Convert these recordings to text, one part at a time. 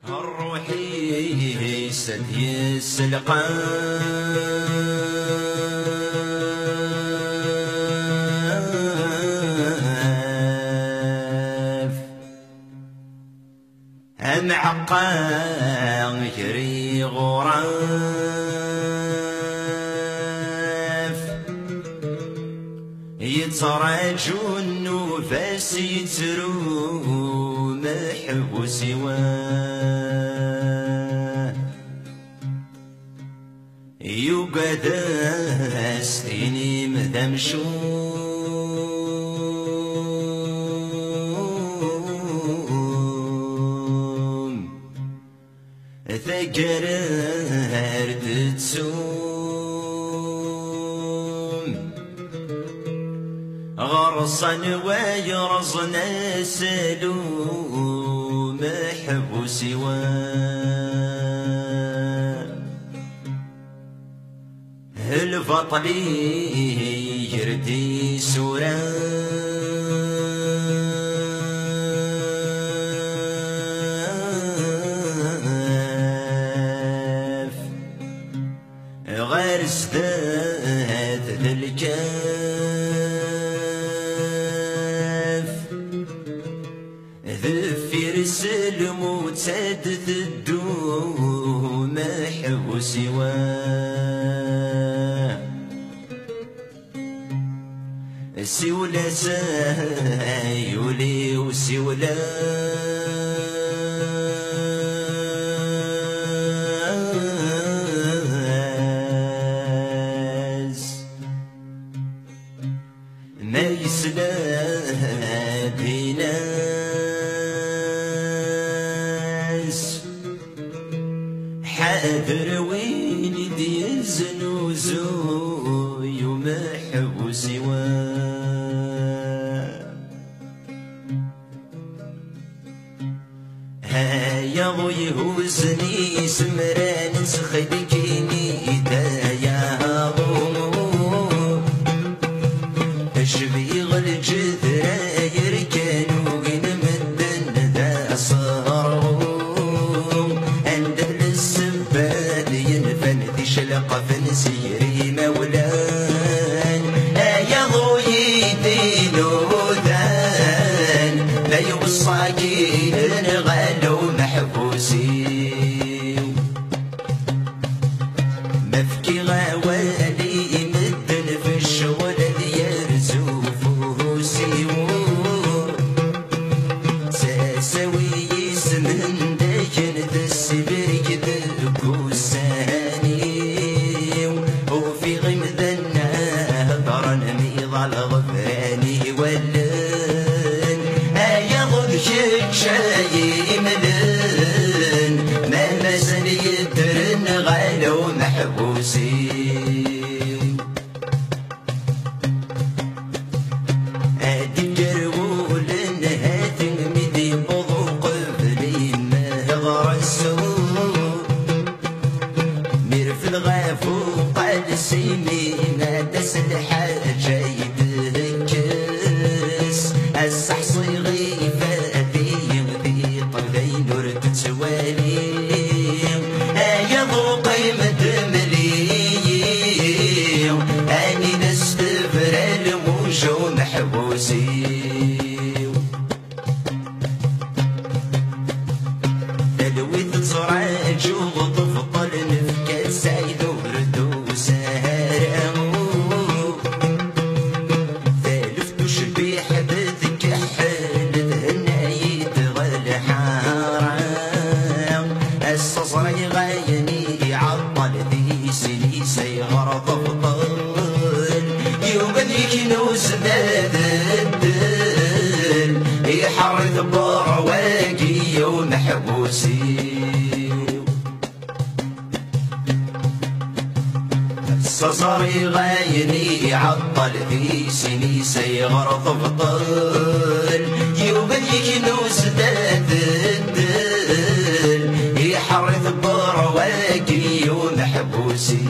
الروحي سدي السلقاف معقا يجري غراف يتراجو النفاس يترو محبوس سواه يقعد استيني مذمشوم ثقر تسوم غرصا ويرصنا سلوم محبوس الفطلي يردي سراف غير ازداد الكاف ذفير الموتاد تدوم محبوس سولا سايولي وسولا ما يسلا بناس حاذر وين دي زنوزو يمحبوس يا ضوي هوزني سمران سخدكيني دايا ضمو شبيغ الجذرة يركنو مدن ذا صارو عند السبال ينفن ذي شلق فنسيري مولان يا ضوي دينو ذان لا يوصاكين غالو محبوسي مفكي غوالي مدن في الشغل يرزو فوسي ساسوي يسمن داكن ذا السبرك ذاكو الساني وفي غمذنا هضرا ميضا الغفراني ولن ياخذ شاي ملن ما مازال يدرن غالو محبوسي هادي الجرول هاتي مدي بضو قبلي ما غرسو مير في الغافو قال سيمي ما دس الحاجة يدكس السحصي غيفة ذي طلي نور تتوالي يا ذو قيمة مليم أني نستفر الموجو محبوسي تلوي تزرع جوغ تفضل نفكات سعيد وردو سهرمو ثالث تشبيح بذك حال ذهنا يتغل حرام الصصري غايني عطل ذي سني سيغر تفضل يوم ذيك نوس ذات الدل يحرث برواقي ومحبوسي الصصري غايني عطل ذي سني سيغر تفضل يوم ذيك نوس ذات الدل يحرث برواقي ومحبوسي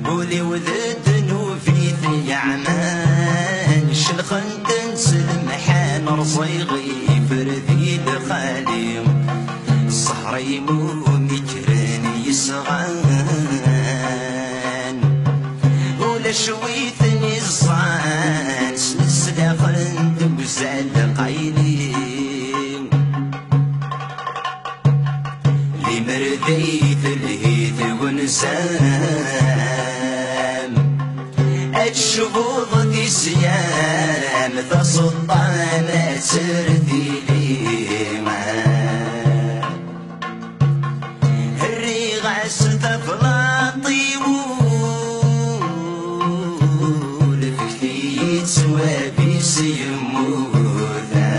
ولي وذدن وفي ثيعمان شلخن تنسلم حان رصيغي فرذي لخالي الصحر يموم يجرن يسغان ولا شويت نصان سلسلة خند وزال قايلي لي مرديت الهيث ونسام الشبوط دي سيام ذا سلطان سردي لي الريغاس تفلاطي ولفكتي سوابي سيموذا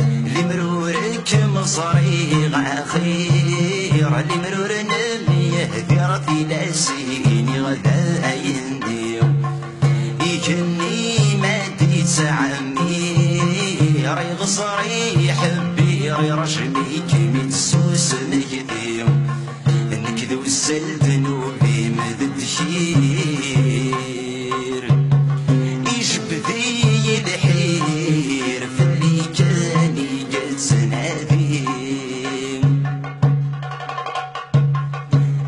لمرورك مصريغ خير لمرور نميه ذرتي لاسيني غدا ينديو يجني مادي تعمي ريغ صريح بيري رشميك من سوس نكذيو نكذو السلد نوبي مذد خير يجبذي الحير في اللي كان يجلس ناديم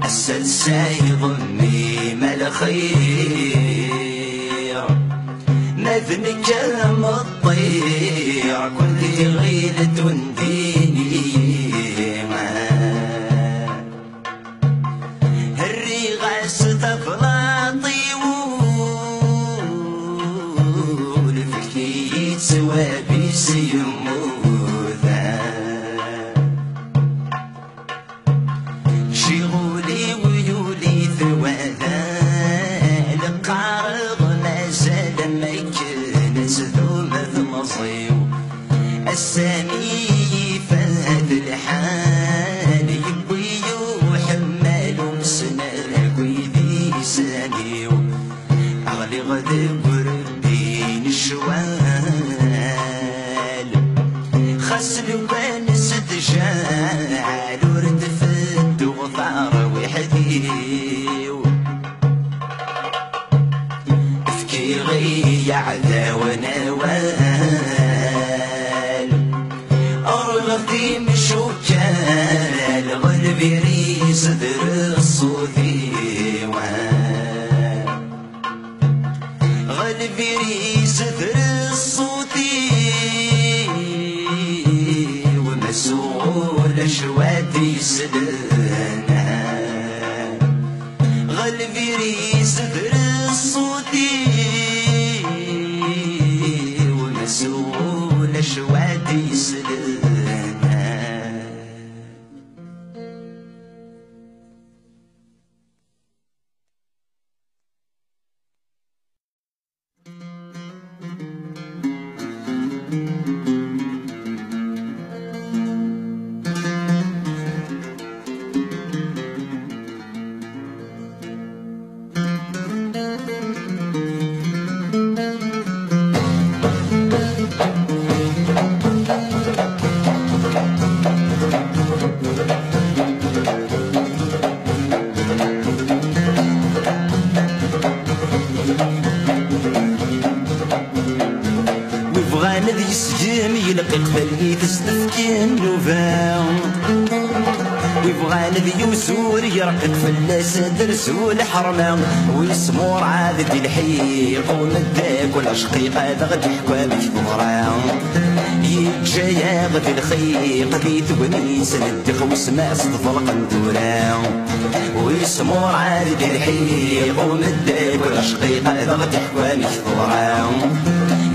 السلساي ضمي مالخير مذنك الطير كنت غيلة ونديني الريغاس تفلاطي ولفكيت سوابي سيموذا شغولي ويولي ثواذا القارض نازل ميكن سذومة مصيو السامي فهد الحال يبويو حمالو سنال قيدي سانيو أغلي غدي بربين الشوال خسلو بان ستجال ورد فد وطار وحديو افكي غي يعذا ونوال أرغتي مشوكال غلبي ريس ذر الصوثي غلبي ريس ذر الصوثي ومسؤول شواتي سدنا غلبي ريس ذر الصوثي ومسؤول شواتي سدنا ذي السجن يلقي قبلي تستفكي النوفا ويبغى ذي يوسور يرقد فلاس درسو الحرمة ويسمور عاد دي الحيق ونداك ولا شقيق هذا غد يحكوا بك ظهرا يجايا غد الخيق ذي تونيس ندخ وسماء صدفر قندورا ويسمور عاد دي الحيق ونداك ولا شقيق هذا غد يحكوا بك ظهرا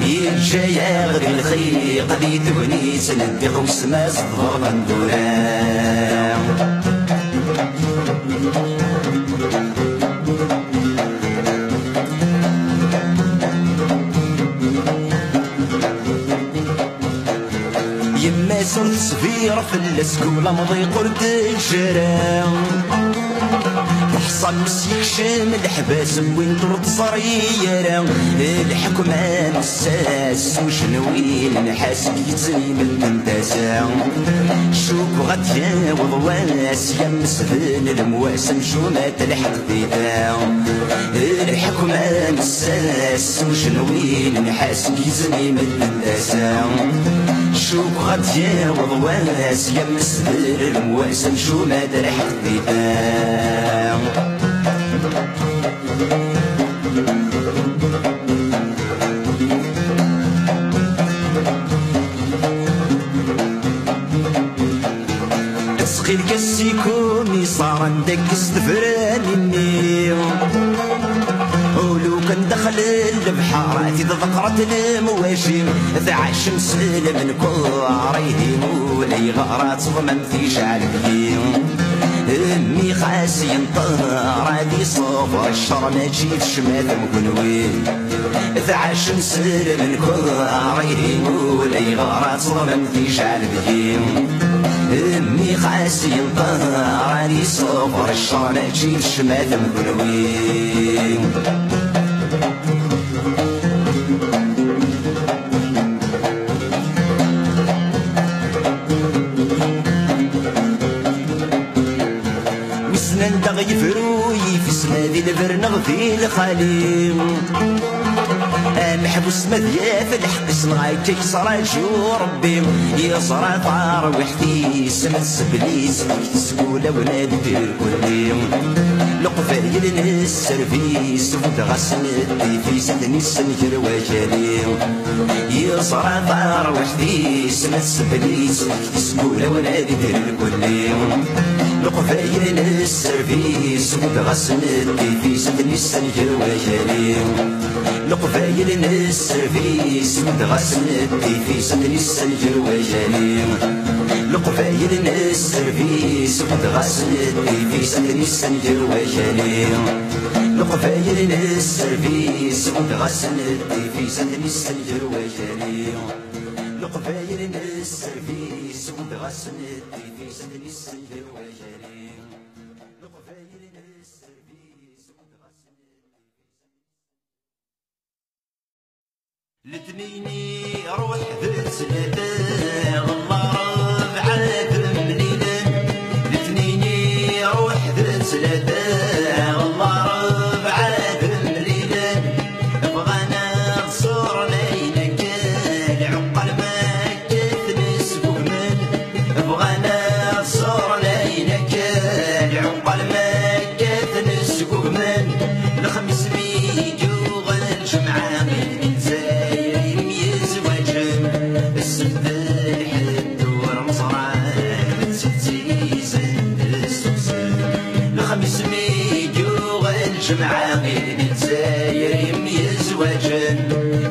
يجايا غد الخيق ذي تونيس ندخ وسماء صدفر قندورا يما سنت صغير في السكولة مضي قرد الجرا صمس يكشم الحباس وين ترد صريرة الحكمة مساس وشنوين نحاس يتزيم المنتاسة شوف غديا وضواس يمس ذن المواس مشومة الحديدة الحكمة مساس وشنوين نحاس يتزيم المنتاسة شوف غديا وضواس يمس ذن المواس مشومة الحديدة تسقي الكسيكوني صار عندك استفراني ولو كان دخل البحر تذكرت المواشم ذع شمس من كوريهم ولي غارات ضمن في شعل بهيم امي خاسي انطار هادي صوفر الشر ما تجيب شمال مكنوين ذع شمس من كوريهم ولي غارات ضمن في شعل بهيم امي خاسي انطار هادي صوفر الشر ما تجيب شمال مكنوين وسنان يفروي في سنادي البرنغ في الخليل محبوس مذياف الحبس نغاي كيكسر جو ربي يصرى طار وحدي سمن سبليس تسقولة ونادي الكلي لقفايل السرفيس ودغسن في سدني السنكر وجالي يصرى طار وحدي سمن سبليس تسقولة ونادي الكلي لقفايل السرفيس ودغسن في سدني السنكر وجالي لقفايل السرفيس ودغسن في سدني السنكر وجالي لقفايل السرفيس ودغسن في سدني السنكر وجالي لقفايل السرفيس ودغسن في سدني السنكر وجالي لقفايل السرفيس ودغسن في سدني السنكر وجالي لقفايل السرفيس ودغسن لتنيني روح ذات سلادة والله ربعة منينة لتنيني روح ذات سلادة والله ربعة منينة بغانا نصور لينك العقل ما كتنس بومن بغانا نصور لينك العقل ما كتنس بومن الخمس بيجو الجمعة من زايم يزوجن السبت الحد ورمصران تسيزن السوسن الخمس بيجو الجمعة من زايم يزوجن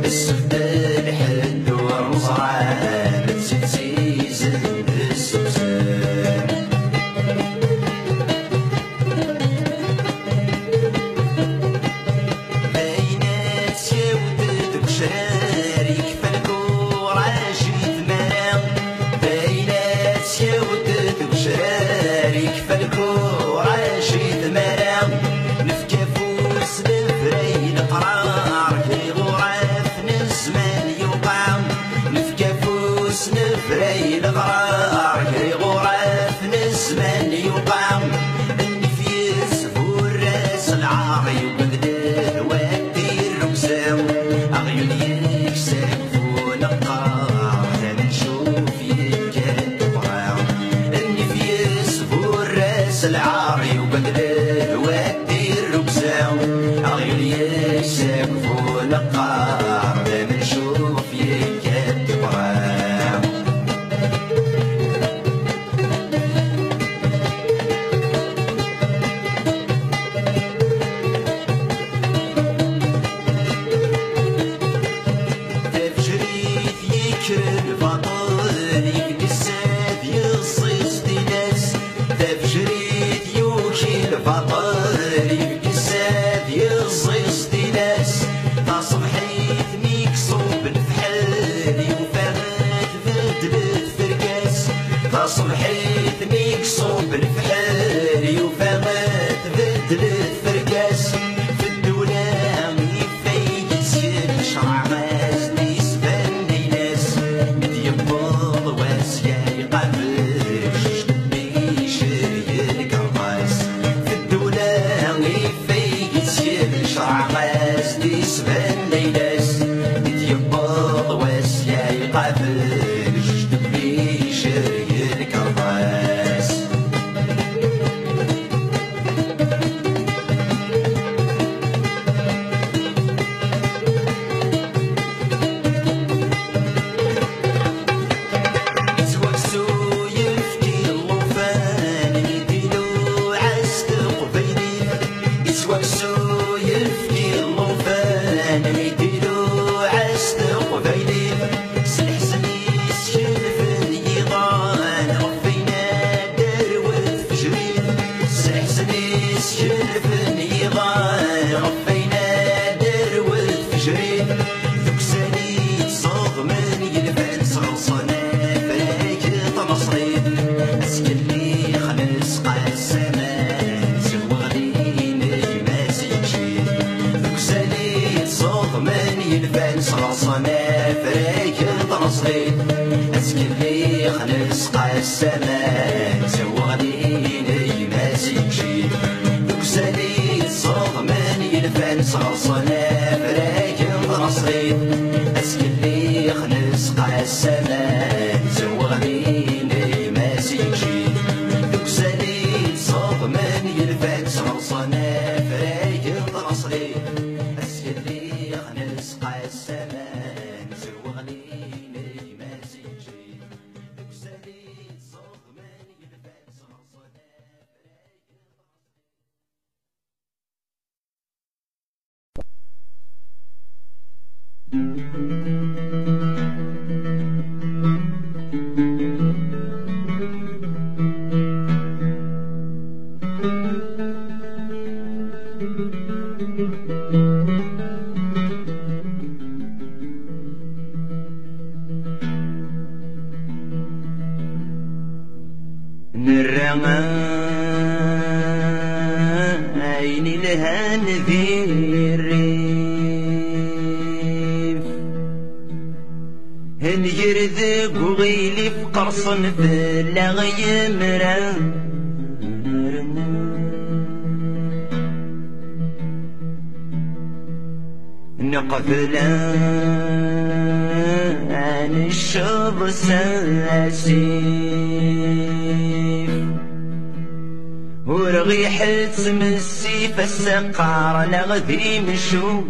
السبت الحد ورمصران تسيزن السوسن شارك فالكورة جيت منام بينات يودد وشارك فالكورة جيت منام نفكافوس لفرين قرار في غرف الزمان يقام نفكافوس لفرين قرار في غرف الزمان يقام النفيس فور راس العاري وبقدر ودي الرمزاو عيوني يكسفون القاع نشوف يكتبرا النفيس فور راس العاري وبقدر ودي الرمزاو عيوني يكسفون القاع نشوف يكتبرا صبحيت ميكسوب الفحالي وفمات بدلت السماء زوغنيني ماسك شي دوك ساليت صغمان يلفان صغصنا فراكن رصيد اسكلي خنس قع السماء زوغنيني ماسك شي دوك ساليت صغمان يلفان صغصنا فراكن رصيد اسكلي خنس قع السماء زوغنيني ماسك شي دوك ساليت صغمان يلفان صغصنا عيني لها نذير نجرذق وغيلي في قرصن في اللغي مران نقفلا عن الشوب ساسيف ورغيحة مسيف السقار لغذي مشو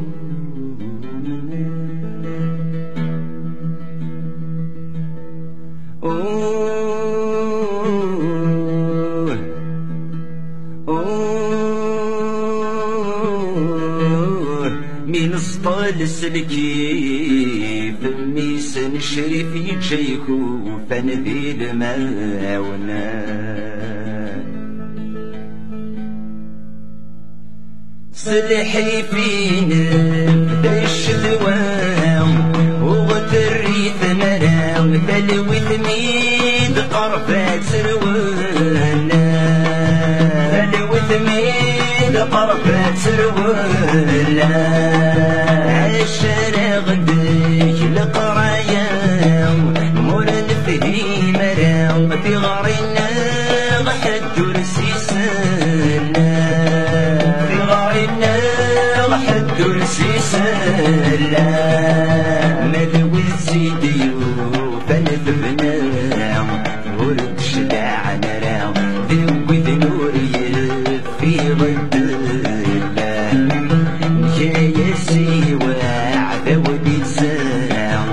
من سطال السلكيف ميسن شريف يجيكو فنذي الماونا سلحي فينا الشذوان وغتري ثمران تلوي ثميد قرفات سروانا تلوي ثميد قرفات سروانا عشر غديك القرايا مولد فيه مرام في غارنا غحد رسيسنا في غارنا غحد رسيسنا مذوي الزيديو فنذبنا ورد شداعنا راو ذوي ذنوري في ضد الله جاي سيواع ذوي ساعة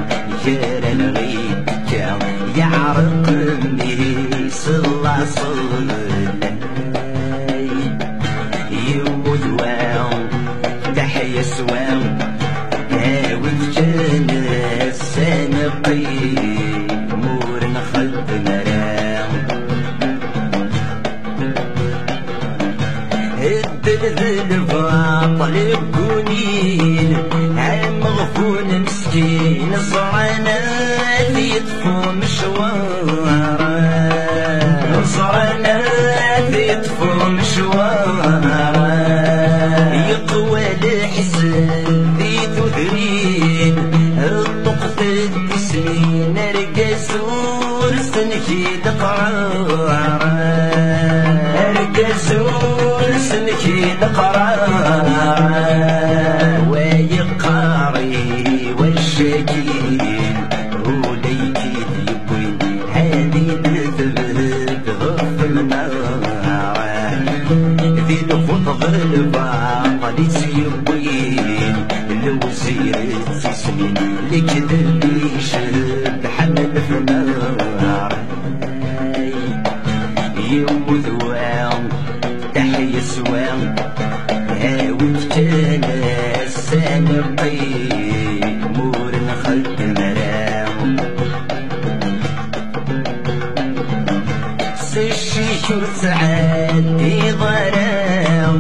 جار الغيب كاو يعرق مني صلى صلى يموت واو تحيا سواو هاوي جانا السنقي مور نخلط نراو الدلذل باطل بقونين عم غفون مسكين صرنا يطفو مشوارا صرنا يطفو مشوارا يقوى الحزن ذي تذرين الطقط التسمين رقصور سنكي دقرارا رقصور سنكي دقرارا ويقاري والشكين وليك سيدي يبوين هذه تذهب غف النار ذي الفضل الباقل يبوين الوزير تسمين لكذب يشد حمل في النار يموت وام تحيا سوام هاوي تانا سانقي مور نخلق مرام سشي شو سعادي ضرام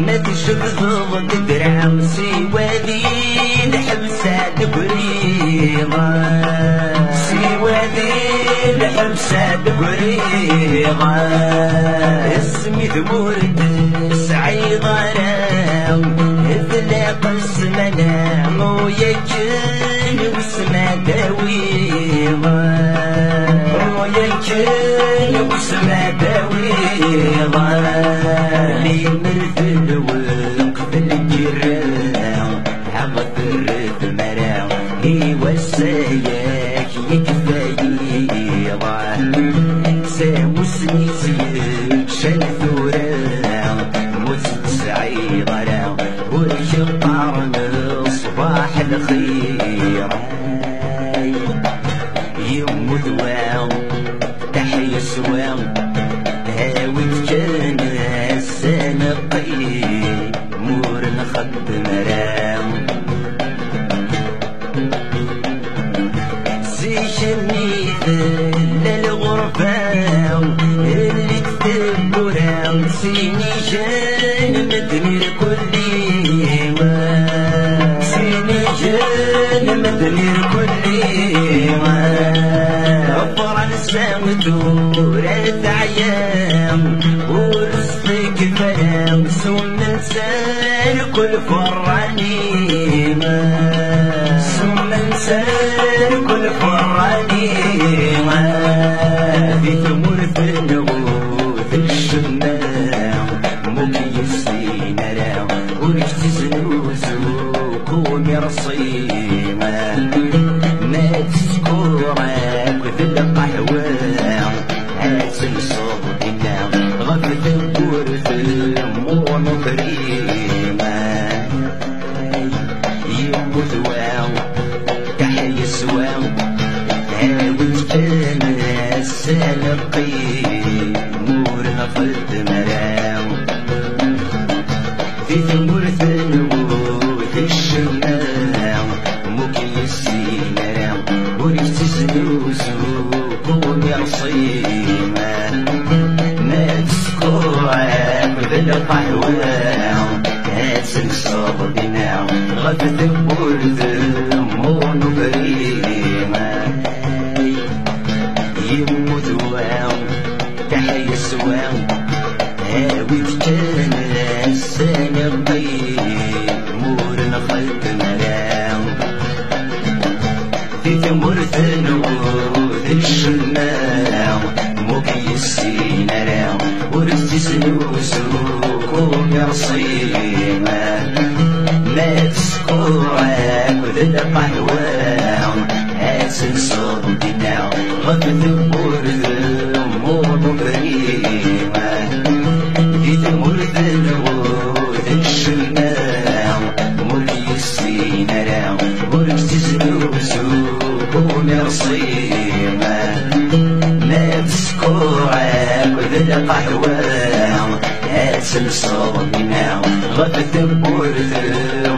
ما تشبه ضد درام سوى ذي الحبسة دبريضة سوى ذي الحبسة دبريضة اسمي ثمورد سعيد رام اذلاق السمنة ويجن وسما داويضة ويجن وسما داويضة لي مرثل وقف الجيران حبط الرث مرام هي وساياك يكفايضة ساموسني زيك شن ثوران موت سعيد رام والشطار من صباح الخير يموت وام تحيا سوام هاوي كان السنقي مور نخد مرام زيشني للغربة اللي كتب ورام سيني جان مدني الكلي سيني جان مدني الكلي فرنسا ودورات عيام ورزقك فرام ثم نسال كل فرانيمة ثم نسال كل فرانيمة في ثمور في النغوث الشمام مميزين راو ورشت زنوزوك ومرصيمة ما تذكرك في القهوة هاتن صوتنا غفت الورث مو مكريمة يموت واو تحيا سواو هاوي كان السلقي مور نخلت مرام في ثمور ثنوث الشمام مكيسين رام وريت زنوزوك ومرصيمة ما تسكرك بالقهوة هاتن صوتنا غفت الورث مو مكريمة يموت وام تحيا سوام هاوي كان السنقي مور نخلت مرام في ثمور ثنوث الشمام مكيسين رام ورث زنوزوك ومرصيمة ما تسكرك ذي القهوة هاتن صوتنا غفت الورث مو مكريمة في ثمور ثنوث الشمام مكيسين رام ورث زنوزوك ومرصيمة ما تسكرك ذي القهوة هاتن صوتنا غفت الورث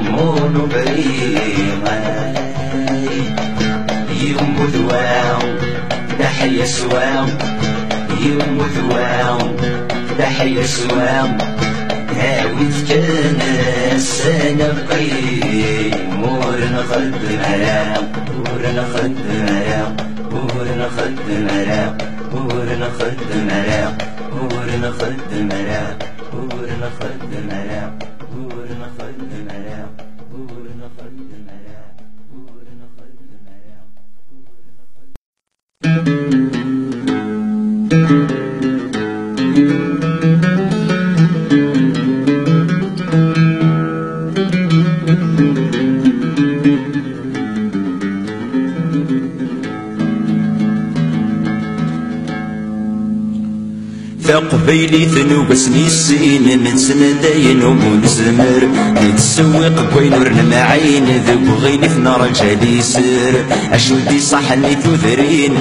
مو مكريمة يموت واو تحيا سوام يموت واو تحيا سوام هاوي كان السنقي مور نخد مرام مور نخد مرام مور نخد مرام مور نخد مرام مور نخد مرام مور نخد مرام مور نخد مرام مور نخد مرام مور نخد مرام تقبيلي ثنوب سنين من سنة داين ومنزمر نتسوق كوين ورن معين ذوق غيني في نار جالي سر أشودي صحني تذرين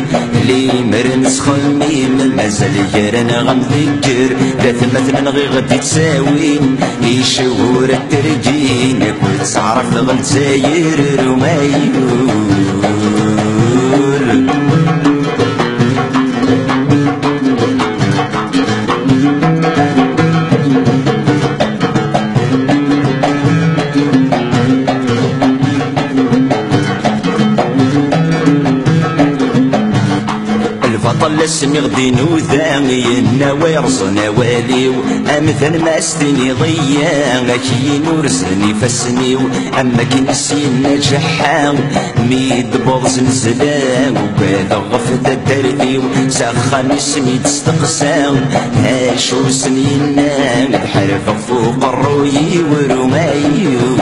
لي مرنس خميم مازال يرن غنذكر ذات مثلا غي غدي تساوين يشور الترجين كل تعرف غنزاير رمايول البطل اسمي غدي نوذاني النوارص نواليو امثل ما استني ضيا كي نورسني فسنيو اما كي نسين نجحا ميد بوض زنزلان وبهذا غفت الدربيو سخن اسمي تستقسام هاشو سنينا بحرف فوق الروي ورمايو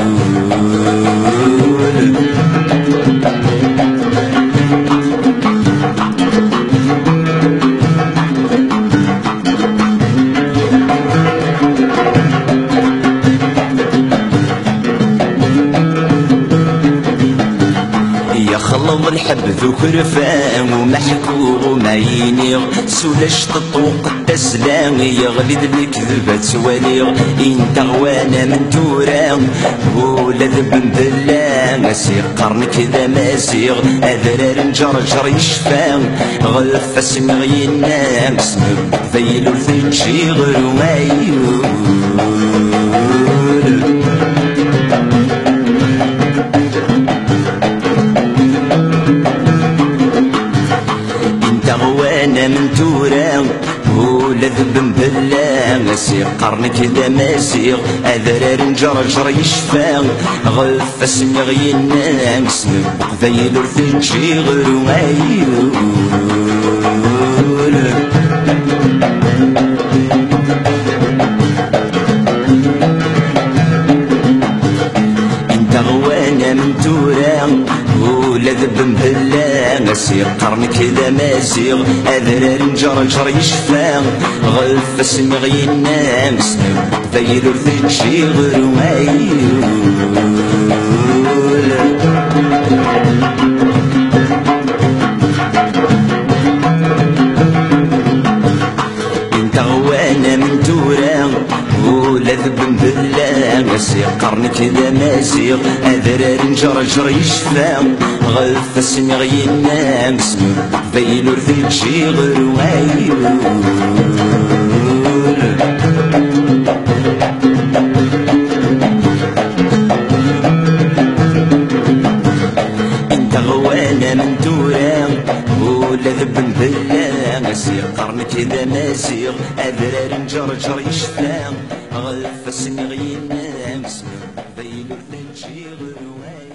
خلط الحب ذو كرفان ومحكو ومعينيغ سولاش تطوق التسلام يغلد الكذبة سواليغ انت غوانا من توران ولا ذب بالله سير قرن كذا ماسيغ اذرار نجرجر يشفان غلف اسم غينا مسمب ذيل الثلجي غير مايول غوانا من تورا ولا ذب بالله سير قرن كذا ماسيغ اذرار نجرجر يشفى غلف اسمي غينا مسمب ذيل الثلجي غير مايول انت غوانا من تورا ولا ذب بالله سير قرن كذا ماسيغ اذرار نجرجر يشفى غلف اسمي غينا مسمب ذيل الثلجي غير مايول انت غوانا من تورا ولا ذب بالله سير قرن كذا ماسيغ اذرار نجرجر يشفى غلف اسمي غينا مسمب ذيل الثلجي غير مايول انت غوانا من تورا ولا ذب بالله سير قرن كذا ماسيغ اذرار نجرجر يشفى غلف اسمي غينا مسمب ذيل الثلجي غير مايول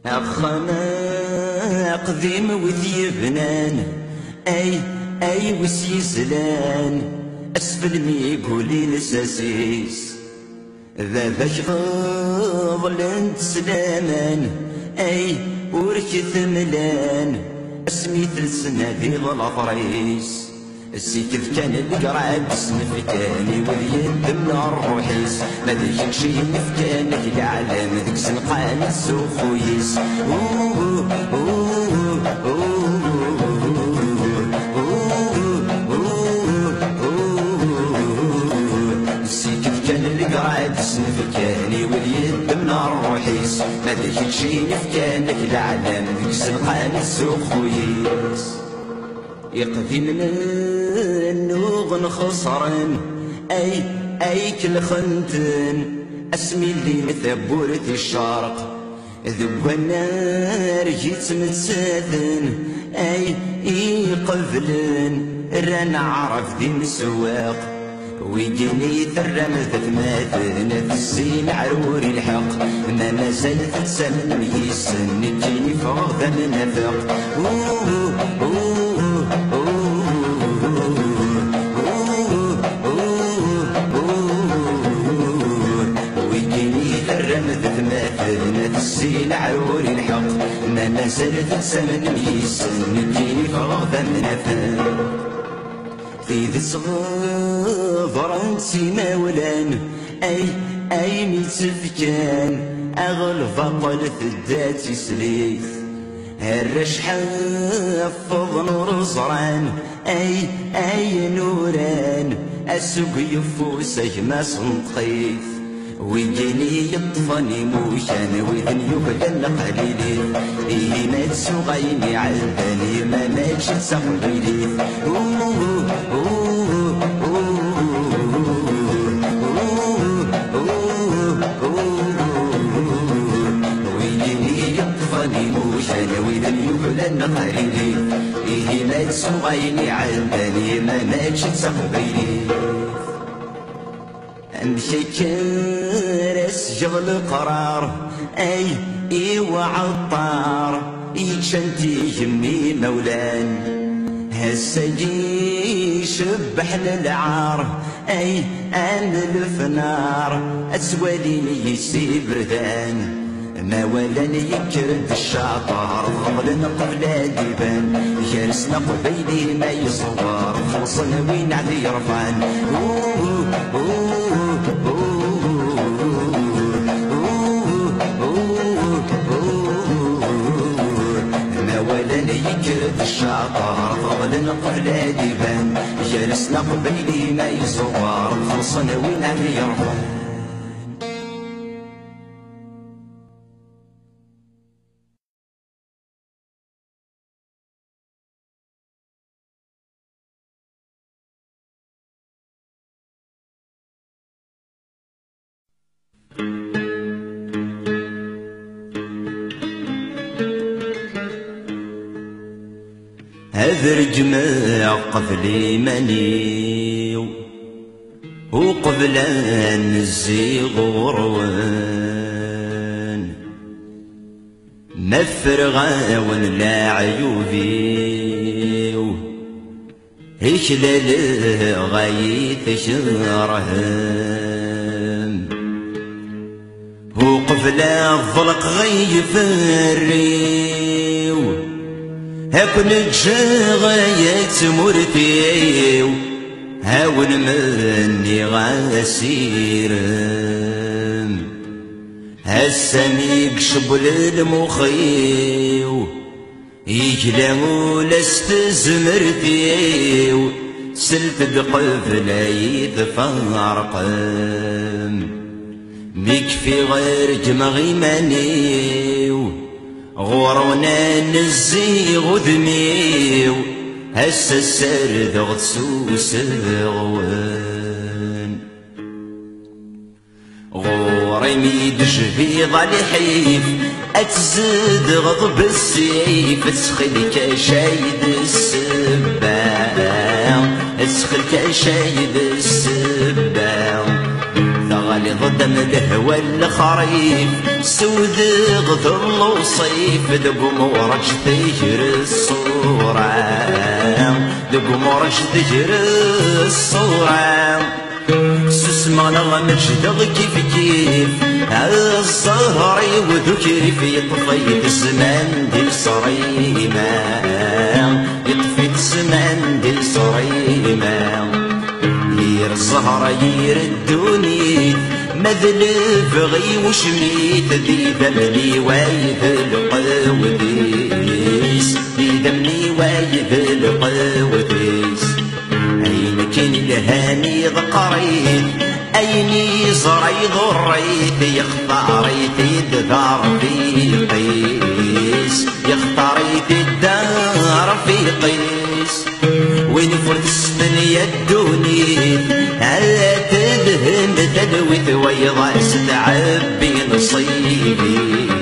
أخنا قديم وذي بنان أي وسي زلان أسفل ميقولي لساسيس ذابك فضل انت سلامان أي وركث ملان اسمي ثلثنا ذي الأفريس السيكف كان القرعب اسم فكاني واليد من الروحيس ما ذيك شي مفكانك العالم ذيك سنقان السوق ويس السيكف كان القرعب اسم فكاني واليد من الروحيس ما ذيك شي مفكانك العالم ذيك سنقان السوق ويس يقضي من النوغ خسران أي كل خنتن اسمي اللي مثبورة الشرق ذو النار جيت متساثن أي قفلن ران عرف ذي السواق ويجيني ثرم ثماثنا في الزين عروري الحق ما زالت تسمن يسن تجيني فوق من نفق ويجيني ثرم ثماثنا في الزين عروري الحق ما زالت تسمن يسن تجيني فوق من نفق في ذي صغار نسي مولان أي ميتسفكان أغلف قلت الدات سليث هرش حافظ نور زران أي نوران السوق يفوس ما صنطخيث ويجيني يطفني موشان ويذن يبدل قليلي إيه ما تسوغيني عالبالي ما ماتش تسغبيلي ويجيني يطفني موشان ويذن يبدل قليلي إيه ما تسوغيني عالبالي ما ماتش تسغبيلي امشي كرس جغل قرار اي وعطار يشنتي جمي مولان هالسجي شبحنا العار انا الفنار اسواليني يسي بردان ما ولاني يكرد الشاطر ضمن قبل ديبان جالسنا قبيلي ما يصور خلصنا وين عدي رفعان ما ولاني يكرد الشاطر ضمن قبل ديبان جالسنا قبيلي ما يصور خلصنا وين عدي رفعان هذا الجماع قبل منيو وقبل أن الزيغ غروان مفرغا ولا عيوبيو هيش لا غايت شرهان وقبل الظلق غيف الريو هاكن الجغايات مرتيو هاون مني غاسير هالسميك شبل المخيو يجلمو لاستزمرتيو سلت بقفل يتفارقم ميك في غير جمغي منيو غورنا نزيغ ذميو هسا السرد غتسوس غوان غوري ميد جبيض الحيف اتزد غضب السيف تسخلك شايد السباع تسخلك شايد السباع ثغالي ضد الهوى الخريف سود غثر وصيف دقمورج تجر الصورة دقمورج تجر الصورة سسمع مجدغ كيف كيف الزهري وذكري في طفيت الزمان دي صريمة يطفي الزمان دي صريمة ير الزهرة يردوني مذلف غي وشميت ذي دمني وايد القوديس ذي دمني وايد القوديس أين كان الهاني ذقريت أيني زري ضريت يختاريت الدار في قيس يختاريت الدار في قيس وين فرد السمن يدوني هلا تذهب تدويت ويضا ستعبي نصيبيس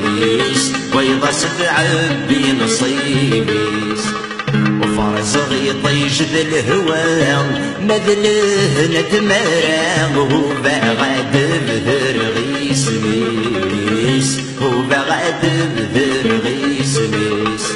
ويضا ستعبي نصيبيس فرزغ يطيش ذا الهوى مذله نتمرغ وبغاد بذر غيس ميس وبغاد بذر غيس ميس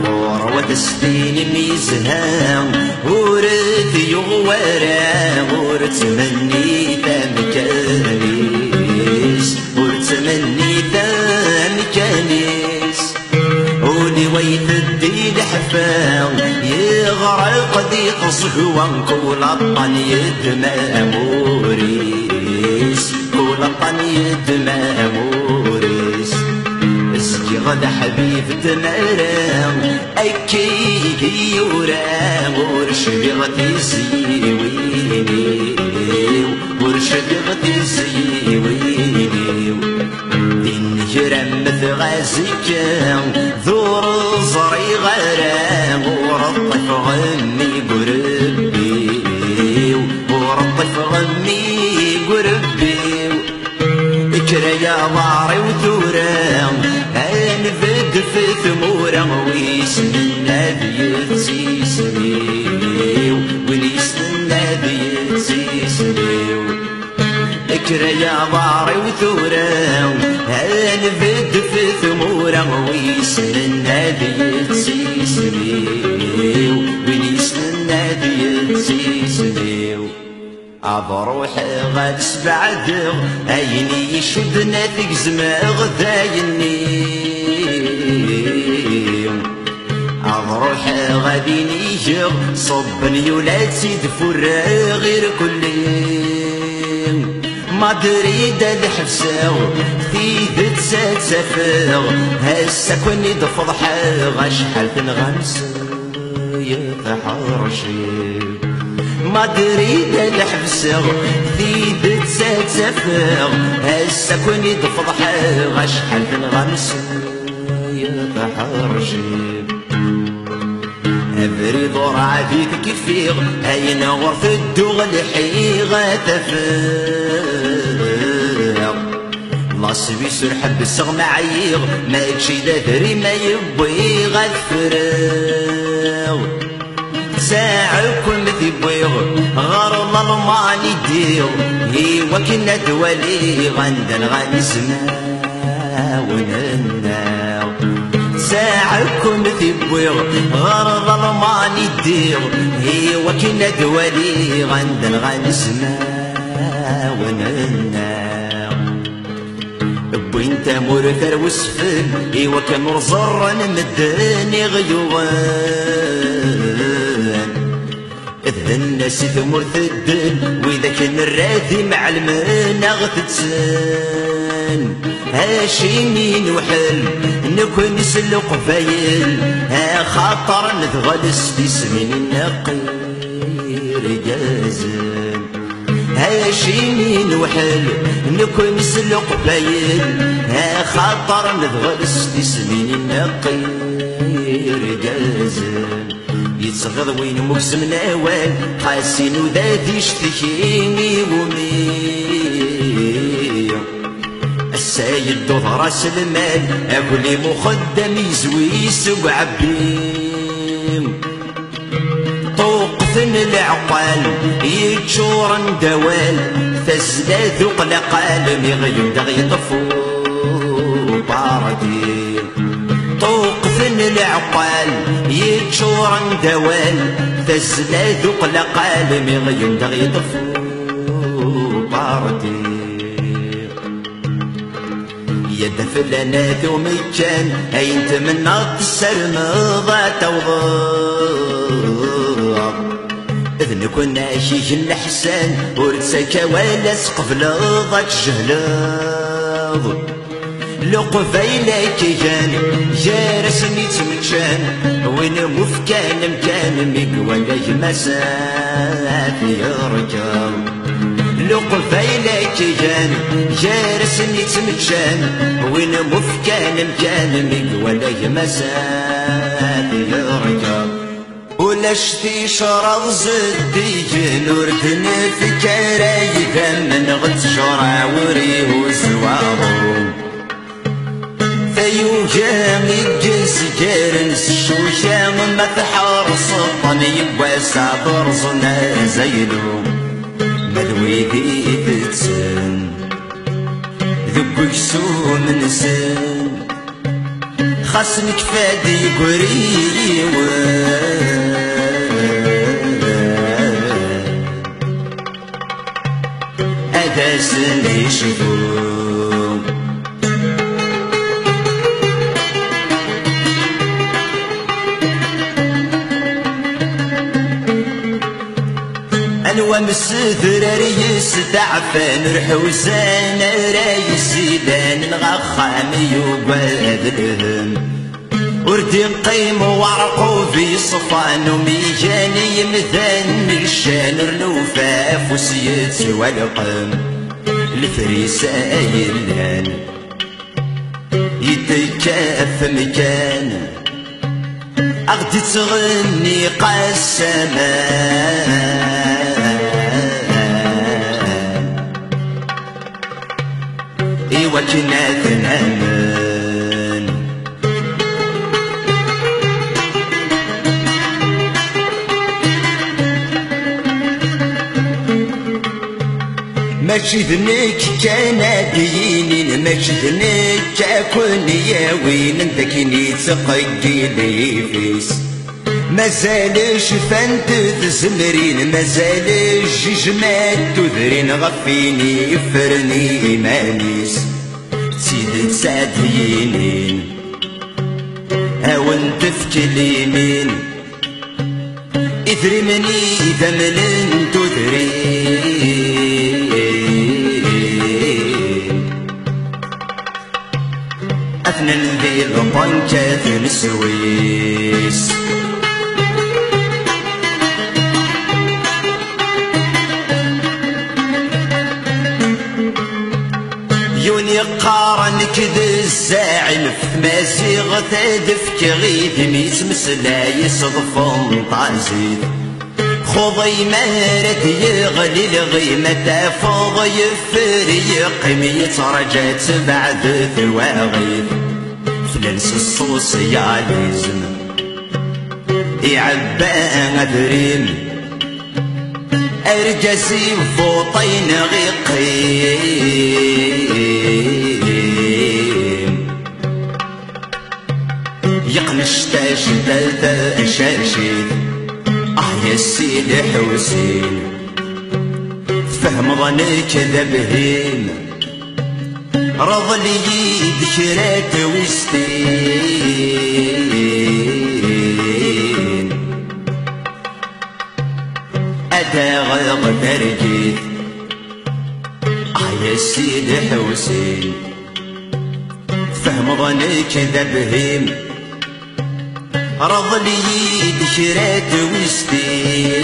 غروة السدين ميزها ورث يغورا ورث مني تمكانيس ورث مني تمكانيس ولي ويت الدين حفاظ يغرق دي تصحوان كل الطن يدمى موريس كل الطن يدمى موريس اسكي غدا حبيب تمرام اكي يورام ورشدي غتي سيويني ورشدي غتي سيويني جرم ثغازك ذور صري غرام ورطف غمي قربي ورطف غمي قربي اكرا يا ضاري وثورام انفد في ثمورة ويسن النبي تسيسني ونيسن النبي تسيسني اكرا يا ضاري وثورام انفد في ثمورة ويسن النبي تسيسني ونيسن النبي تسيسني أبروح غاد سبعدغ أيني يشدنا تقزم غذايني أبروح غادي نيجغ صبني ولا تزيد فرا غير كلي ما دريد الحبساو تيد تسافر هسا كوني دفضحا غشحال تنغمس يتحرشي ما دريد الحبسة ذيب تسافر هسا كوني دفضحا غشحال تنغمس يتحرشي ابري دور عاديك كيفيغ هاينا غرف الدوغ الحيغة تفاغ نصبي سرحب السغ معيغ ما تشي ذري ما يبغي غفراغ ساعكم ذبيغ غار الله ما ندير هي وكنا دوالي غندن غنسمع ونناو ساعكم ذبيغ غار الله ما ندير هي وكنا دوالي غندن غنسمع ونناو بوينت مرثر وسفل هي وكان رزر نمدني غيوان الناس ثمر ثدن وإذا كان الراثي مع المناغ تتسان هاشمين وحل نكون نسلق فايل ها خاطر نتغلس في سمين النقير جازن هاشمين وحل نكون نسلق فايل ها خاطر نتغلس في سمين النقير جازن يتصغض وين مقسم ناوال حاسين وذاتي يشتكيني ومي السايد دوض راس المال اقولي مخدم يزوي يسوق عبيم طوقثن العقال يتشورن دوال فزلات وقلقال ميغيم دغي طفو باردين طوقثن العقال يتشورن دوال فزلات وقلقال ميغيم دغي طفو باردين يد فلانات وميكان هاي انت من السرمضة توضر اذن كنا شيش الحسان ورتساكا ولا سقف لضاك جهلاض لقفايلا كيان جارسني تمكان وين مفكان مكان ميقوالا جمسات يركب لقفايلا كيان جارسني تمكان وين مفكان مكان ميقوالا جمسات يركب ولشتي شراب زدي نوردن في كرايك من غد شرع وريه وزوارو فيوجا ميجز جيرنس الشوشة ما تحرص الطني يبواسع برزنا زيلو مذوي ذي تسن ذبك سوم نسن خاصنك فادي قريوة هذا سن يشوفون أنوى مسثر ريس تعفان رحوزان رايسي لان الغخام يقادلهم وردي قيم وعرقو في صفان وميجاني مثان الشان رنوفاف وسيت والقم الفريسة يلان يتكاف مكان أغدي تغني قسمان إيوا كنا تنامن ماشي ذنك كان دينين ماشي ذنك كون يا وين ذاكني تقيلي فيس مازالش فانت تزمرين مازالش جمال تذرين غفيني فرني مانيس سيدي تسعدينين هاون تفكي اليمين اثري مني ذملن تذرين أثنى ذي البنكة السويس يوني قارنك ذي الزاعنف ما زيغت دفك غيث ميت مسلا يصدفن طازيد خضي مهرت يغلي الغيمة فضي يفريق ميت رجات بعد ثواغيث فلنس السوسياليزم يعبا دريم أرجسي فوطين غيقيم يقنش تاشتات أشاشيد يا سيدي حسين فهم ظنك ذبهين رض لي ذكرات وستين أتى غيظ ترجيت يا سيدي حسين فهم ظنك ذبهين رض لي ذكرات وستين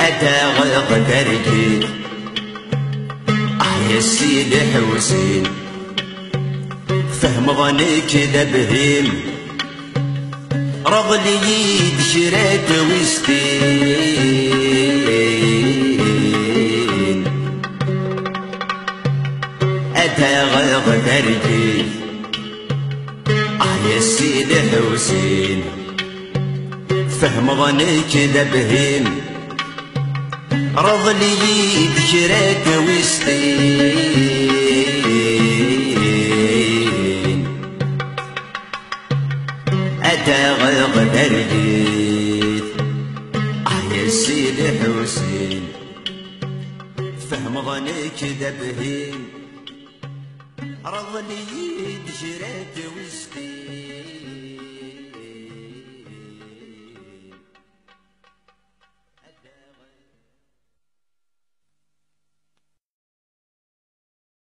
أتى غيظ ترجيت يا سيدي حسين فهم ظنك ذبهيم رض لي ذكرات وستين أتى غيظ ترجيت يا سيدي حسين فهم ظنك ذبهيم رض لي ذكرات وستين أتى غيظ ترجيت يا سيدي حسين فهم ظنك ذبهيم رض لي